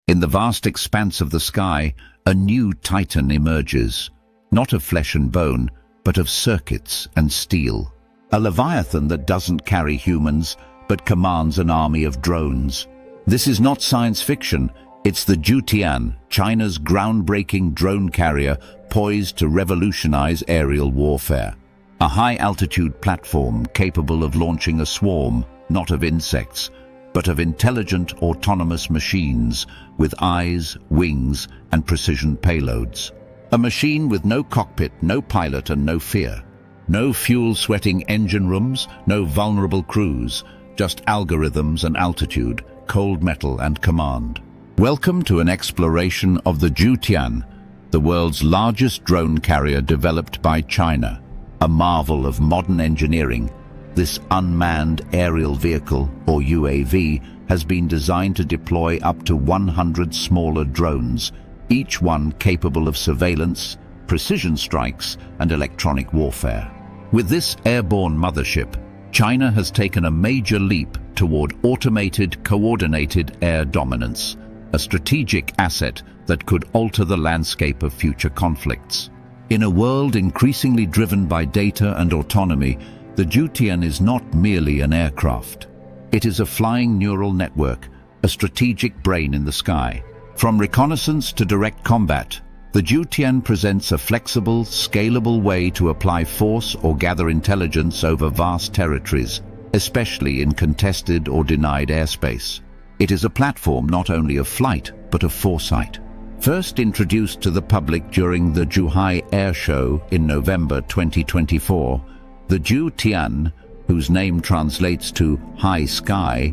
In the vast expanse of the sky, a new titan emerges, not of flesh and bone, but of circuits and steel. A Leviathan that doesn't carry humans, but commands an army of drones. This is not science fiction, it's the Jiu Tian, China's groundbreaking drone carrier poised to revolutionize aerial warfare. A high-altitude platform capable of launching a swarm, not of insects, but of intelligent autonomous machines with eyes, wings, and precision payloads. A machine with no cockpit, no pilot, and no fear. No fuel-sweating engine rooms, no vulnerable crews, just algorithms and altitude, cold metal and command. Welcome to an exploration of the Jiu Tian, the world's largest drone carrier developed by China. A marvel of modern engineering, this unmanned aerial vehicle, or UAV, has been designed to deploy up to 100 smaller drones, each one capable of surveillance, precision strikes, and electronic warfare. With this airborne mothership, China has taken a major leap toward automated, coordinated air dominance, a strategic asset that could alter the landscape of future conflicts. In a world increasingly driven by data and autonomy, the Jiu Tian is not merely an aircraft. It is a flying neural network, a strategic brain in the sky. From reconnaissance to direct combat, the Jiu Tian presents a flexible, scalable way to apply force or gather intelligence over vast territories, especially in contested or denied airspace. It is a platform not only of flight, but of foresight. First introduced to the public during the Zhuhai Air Show in November 2024, the Jiu Tian, whose name translates to high sky,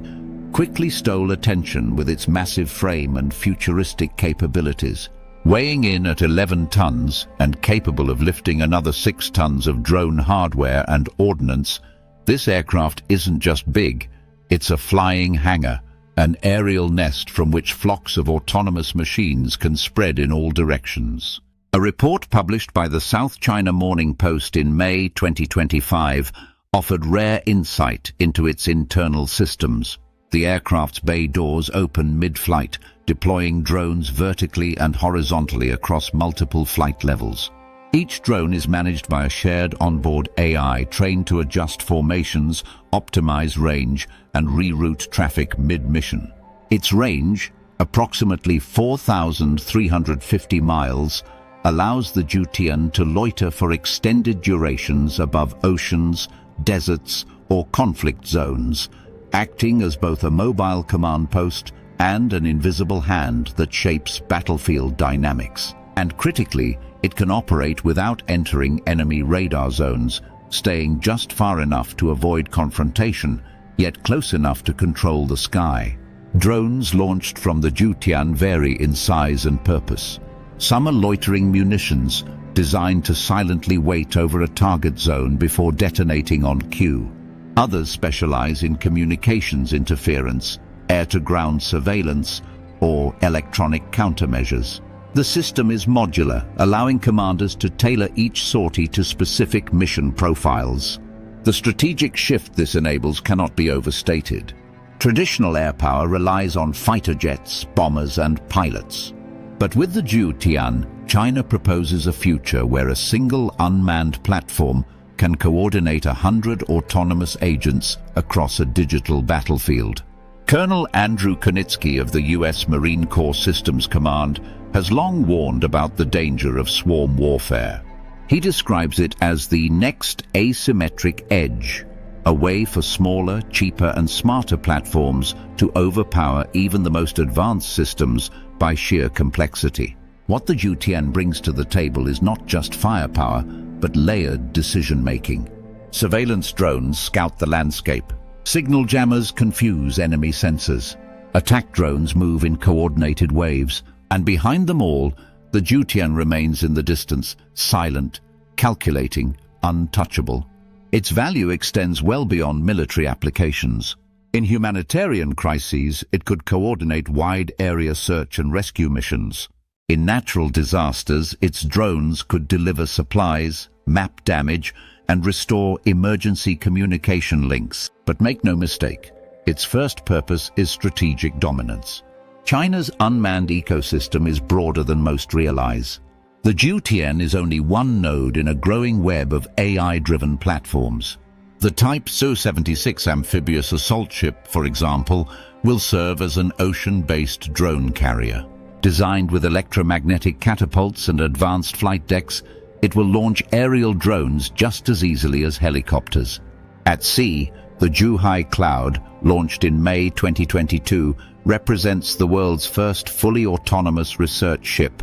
quickly stole attention with its massive frame and futuristic capabilities. Weighing in at 11 tons and capable of lifting another 6 tons of drone hardware and ordnance, this aircraft isn't just big, it's a flying hangar, an aerial nest from which flocks of autonomous machines can spread in all directions. A report published by the South China Morning Post in May 2025 offered rare insight into its internal systems. The aircraft's bay doors open mid-flight, deploying drones vertically and horizontally across multiple flight levels. Each drone is managed by a shared onboard AI trained to adjust formations, optimize range, and reroute traffic mid-mission. Its range, approximately 4,350 miles, allows the Jiu Tian to loiter for extended durations above oceans, deserts, or conflict zones, acting as both a mobile command post and an invisible hand that shapes battlefield dynamics. And critically, it can operate without entering enemy radar zones, staying just far enough to avoid confrontation, yet close enough to control the sky. Drones launched from the Jiu Tian vary in size and purpose. Some are loitering munitions, designed to silently wait over a target zone before detonating on cue. Others specialize in communications interference, air-to-ground surveillance, or electronic countermeasures. The system is modular, allowing commanders to tailor each sortie to specific mission profiles. The strategic shift this enables cannot be overstated. Traditional air power relies on fighter jets, bombers, and pilots. But with the Jiu Tian, China proposes a future where a single unmanned platform can coordinate 100 autonomous agents across a digital battlefield. Colonel Andrew Konitsky of the U.S. Marine Corps Systems Command has long warned about the danger of swarm warfare. He describes it as the next asymmetric edge, a way for smaller, cheaper, and smarter platforms to overpower even the most advanced systems by sheer complexity. What the Jiu Tian brings to the table is not just firepower, but layered decision-making. Surveillance drones scout the landscape. Signal jammers confuse enemy sensors. Attack drones move in coordinated waves, and behind them all, the Jiu Tian remains in the distance, silent, calculating, untouchable. Its value extends well beyond military applications. In humanitarian crises, it could coordinate wide-area search and rescue missions. In natural disasters, its drones could deliver supplies, map damage, and restore emergency communication links. But make no mistake, its first purpose is strategic dominance. China's unmanned ecosystem is broader than most realize. The Jiu Tian is only one node in a growing web of AI-driven platforms. The Type Su-76 amphibious assault ship, for example, will serve as an ocean-based drone carrier. Designed with electromagnetic catapults and advanced flight decks, it will launch aerial drones just as easily as helicopters. At sea, the Zhuhai Cloud, launched in May 2022, represents the world's first fully autonomous research ship,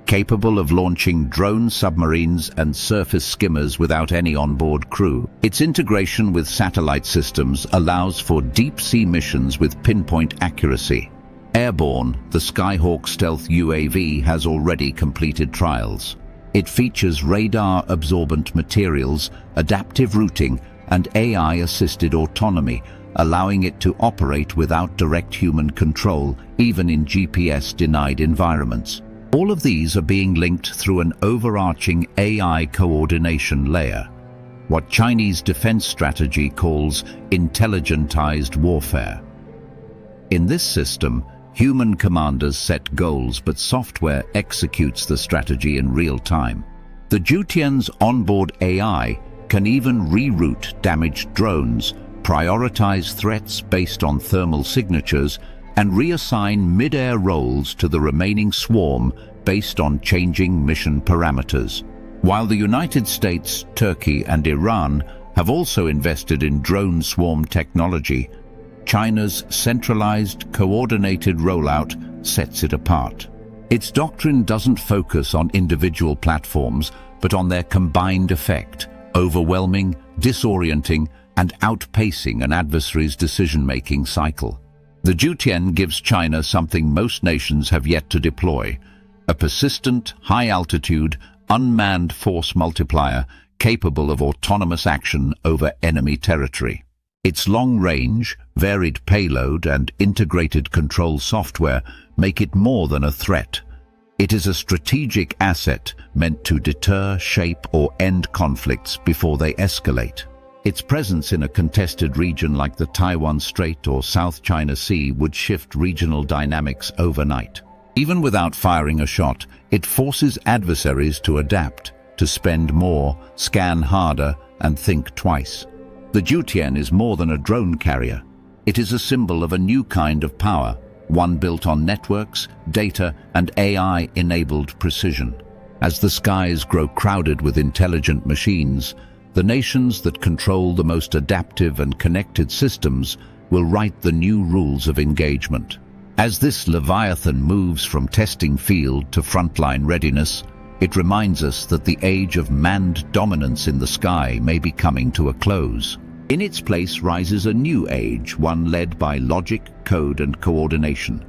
capable of launching drone submarines and surface skimmers without any onboard crew. Its integration with satellite systems allows for deep-sea missions with pinpoint accuracy. Airborne, the Skyhawk stealth UAV has already completed trials. It features radar-absorbent materials, adaptive routing, and AI-assisted autonomy, allowing it to operate without direct human control, even in GPS-denied environments. All of these are being linked through an overarching AI coordination layer, what Chinese defense strategy calls intelligentized warfare. In this system, human commanders set goals, but software executes the strategy in real time. The Jiu Tian's onboard AI can even reroute damaged drones, prioritize threats based on thermal signatures, and reassign mid-air roles to the remaining swarm based on changing mission parameters. While the United States, Turkey, and Iran have also invested in drone swarm technology, China's centralized, coordinated rollout sets it apart. Its doctrine doesn't focus on individual platforms, but on their combined effect, overwhelming, disorienting, and outpacing an adversary's decision-making cycle. The Jiu Tian gives China something most nations have yet to deploy: a persistent, high-altitude, unmanned force multiplier capable of autonomous action over enemy territory. Its long-range, varied payload and integrated control software make it more than a threat. It is a strategic asset meant to deter, shape, or end conflicts before they escalate. Its presence in a contested region like the Taiwan Strait or South China Sea would shift regional dynamics overnight. Even without firing a shot, it forces adversaries to adapt, to spend more, scan harder, and think twice. The Jiu Tian is more than a drone carrier. It is a symbol of a new kind of power, one built on networks, data, and AI-enabled precision. As the skies grow crowded with intelligent machines, the nations that control the most adaptive and connected systems will write the new rules of engagement. As this Leviathan moves from testing field to frontline readiness, it reminds us that the age of manned dominance in the sky may be coming to a close. In its place rises a new age, one led by logic, code, and coordination.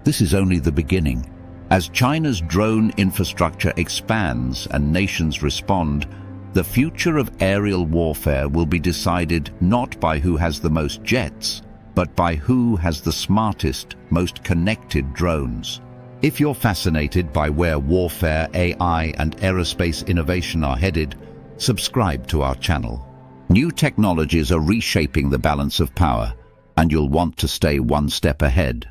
This is only the beginning. As China's drone infrastructure expands and nations respond, the future of aerial warfare will be decided not by who has the most jets, but by who has the smartest, most connected drones. If you're fascinated by where warfare, AI, and aerospace innovation are headed, subscribe to our channel. New technologies are reshaping the balance of power, and you'll want to stay one step ahead.